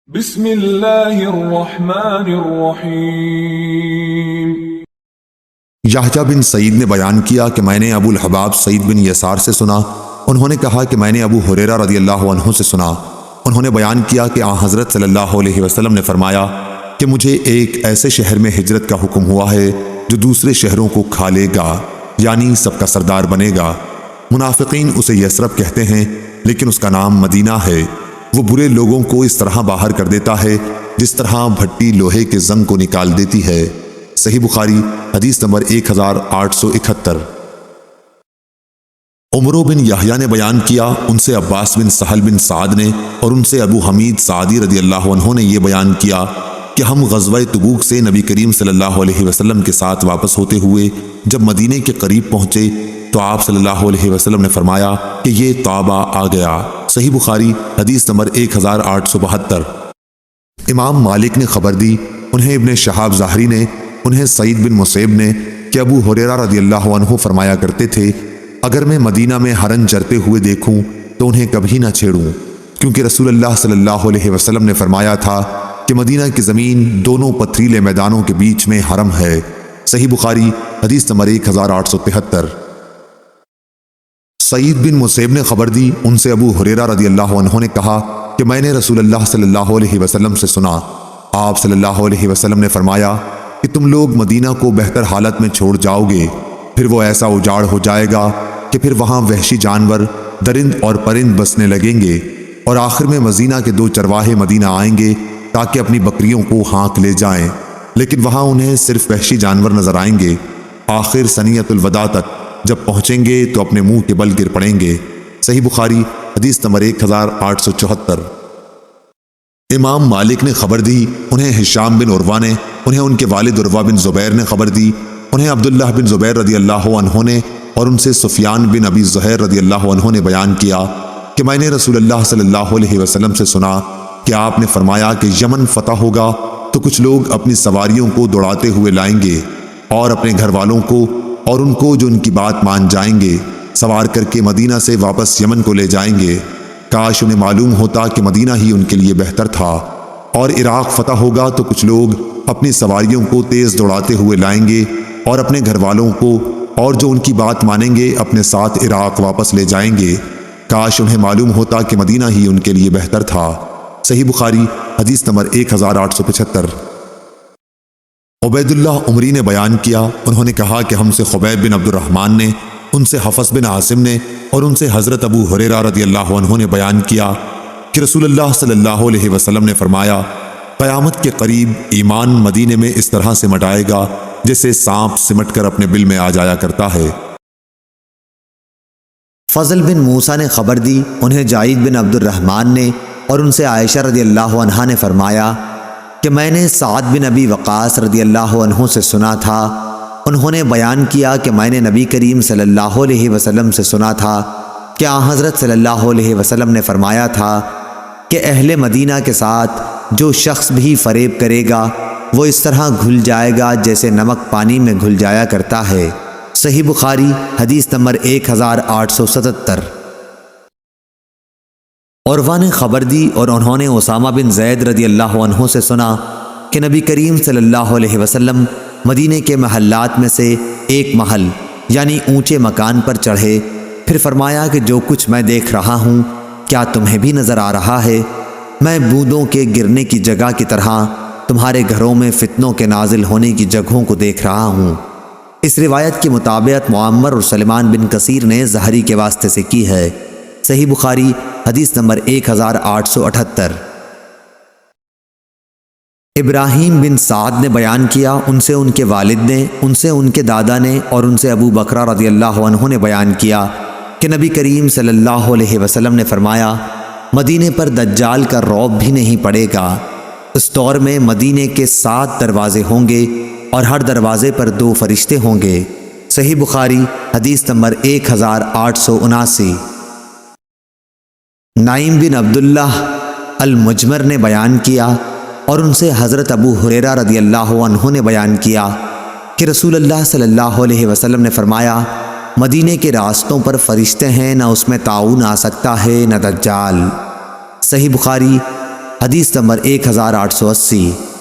بسم اللہ الرحمن الرحیم۔ یحییٰ بن سعید نے بیان کیا کہ میں نے ابو الحباب سعید بن یسار سے سنا، انہوں نے کہا کہ میں نے ابو ہریرہ رضی اللہ عنہ سے سنا، انہوں نے بیان کیا کہ آن حضرت صلی اللہ علیہ وسلم نے فرمایا کہ مجھے ایک ایسے شہر میں ہجرت کا حکم ہوا ہے جو دوسرے شہروں کو کھا لے گا، یعنی سب کا سردار بنے گا۔ منافقین اسے یثرب کہتے ہیں لیکن اس کا نام مدینہ ہے۔ وہ برے لوگوں کو اس طرح باہر کر دیتا ہے جس طرح بھٹی لوہے کے زنگ کو نکال دیتی ہے۔ صحیح بخاری حدیث نمبر 1871۔ عمرو بن یحییٰ نے بیان کیا، ان سے عباس بن سہل بن سعد نے اور ان سے ابو حمید سعدی رضی اللہ عنہ نے یہ بیان کیا کہ ہم غزوہ تبوک سے نبی کریم صلی اللہ علیہ وسلم کے ساتھ واپس ہوتے ہوئے جب مدینے کے قریب پہنچے تو آپ صلی اللہ علیہ وسلم نے فرمایا کہ یہ طابہ آ گیا۔ صحیح بخاری حدیث نمبر 1872۔ امام مالک نے خبر دی، انہیں ابن شہاب زہری نے، انہیں سعید بن مسیب نے کہ ابو ہریرہ رضی اللہ عنہ فرمایا کرتے تھے اگر میں مدینہ میں ہرن چرتے ہوئے دیکھوں تو انہیں کبھی نہ چھیڑوں، کیونکہ رسول اللہ صلی اللہ علیہ وسلم نے فرمایا تھا کہ مدینہ کی زمین دونوں پتھریلے میدانوں کے بیچ میں حرم ہے۔ صحیح بخاری حدیث نمبر 1873۔ سعید بن مسیب نے خبر دی، ان سے ابو ہریرہ رضی اللہ عنہ نے کہا کہ میں نے رسول اللہ صلی اللہ علیہ وسلم سے سنا، آپ صلی اللہ علیہ وسلم نے فرمایا کہ تم لوگ مدینہ کو بہتر حالت میں چھوڑ جاؤ گے، پھر وہ ایسا اجاڑ ہو جائے گا کہ پھر وہاں وحشی جانور، درند اور پرند بسنے لگیں گے، اور آخر میں مدینہ کے 2 چرواہے مدینہ آئیں گے تاکہ اپنی بکریوں کو ہانک لے جائیں، لیکن وہاں انہیں صرف وحشی جانور نظر آئیں گے۔ آخر سنیت الوداع تک جب پہنچیں گے تو اپنے منہ کے بل گر پڑیں گے۔ صحیح بخاری حدیث نمبر 1874۔ امام مالک نے خبر دی، انہیں ہشام بن عروہ نے، انہیں ان کے والد عروہ بن زبیر نے خبر دی، انہیں عبداللہ بن زبیر رضی اللہ عنہ نے اور ان سے سفیان بن ابی زہیر رضی اللہ عنہ نے بیان کیا کہ میں نے رسول اللہ صلی اللہ علیہ وسلم سے سنا کہ آپ نے فرمایا کہ یمن فتح ہوگا تو کچھ لوگ اپنی سواریوں کو دوڑاتے ہوئے لائیں گے اور اپنے گھر والوں کو اور ان کو جو ان کی بات مان جائیں گے سوار کر کے مدینہ سے واپس یمن کو لے جائیں گے۔ کاش انہیں معلوم ہوتا کہ مدینہ ہی ان کے لیے بہتر تھا۔ اور عراق فتح ہوگا تو کچھ لوگ اپنی سواریوں کو تیز دوڑاتے ہوئے لائیں گے اور اپنے گھر والوں کو اور جو ان کی بات مانیں گے اپنے ساتھ عراق واپس لے جائیں گے۔ کاش انہیں معلوم ہوتا کہ مدینہ ہی ان کے لیے بہتر تھا۔ صحیح بخاری حدیث نمبر 1875۔ عبید اللہ عمری نے بیان کیا، انہوں نے کہا کہ ہم سے خبیب بن عبد الرحمن نے، ان سے حفص بن عاصم نے اور ان سے حضرت ابو ہریرہ رضی اللہ عنہ نے بیان کیا کہ رسول اللہ صلی اللہ علیہ وسلم نے فرمایا قیامت کے قریب ایمان مدینے میں اس طرح سمٹ آئے گا جیسے سانپ سمٹ کر اپنے بل میں آ جایا کرتا ہے۔ فضل بن موسیٰ نے خبر دی، انہیں جعید بن عبد الرحمن نے اور ان سے عائشہ رضی اللہ عنہا نے فرمایا کہ میں نے سعد بن ابی وقاص رضی اللہ عنہ سے سنا تھا، انہوں نے بیان کیا کہ میں نے نبی کریم صلی اللہ علیہ وسلم سے سنا تھا کہ آن حضرت صلی اللہ علیہ وسلم نے فرمایا تھا کہ اہل مدینہ کے ساتھ جو شخص بھی فریب کرے گا وہ اس طرح گھل جائے گا جیسے نمک پانی میں گھل جایا کرتا ہے۔ صحیح بخاری حدیث نمبر 1877۔ عروہ نے خبر دی اور انہوں نے اسامہ بن زید رضی اللہ عنہ سے سنا کہ نبی کریم صلی اللہ علیہ وسلم مدینے کے محلات میں سے ایک محل یعنی اونچے مکان پر چڑھے، پھر فرمایا کہ جو کچھ میں دیکھ رہا ہوں کیا تمہیں بھی نظر آ رہا ہے؟ میں بوندوں کے گرنے کی جگہ کی طرح تمہارے گھروں میں فتنوں کے نازل ہونے کی جگہوں کو دیکھ رہا ہوں۔ اس روایت کی مطابقت معمر اور سلمان بن کثیر نے زہری کے واسطے سے کی ہے۔ صحیح بخاری حدیث نمبر 1878۔ ابراہیم بن سعد نے بیان کیا، ان سے ان کے والد نے، ان سے ان کے دادا نے اور ان سے ابو بکرہ رضی اللہ عنہ نے بیان کیا کہ نبی کریم صلی اللہ علیہ وسلم نے فرمایا مدینے پر دجال کا رعب بھی نہیں پڑے گا۔ اس دور میں مدینے کے 7 دروازے ہوں گے اور ہر دروازے پر 2 فرشتے ہوں گے۔ صحیح بخاری حدیث نمبر 1879۔ نعیم بن عبداللہ المجمر نے بیان کیا اور ان سے حضرت ابو ہریرہ رضی اللہ عنہ نے بیان کیا کہ رسول اللہ صلی اللہ علیہ وسلم نے فرمایا مدینے کے راستوں پر فرشتے ہیں، نہ اس میں طاعون آ سکتا ہے نہ دجال۔ صحیح بخاری حدیث نمبر 1880۔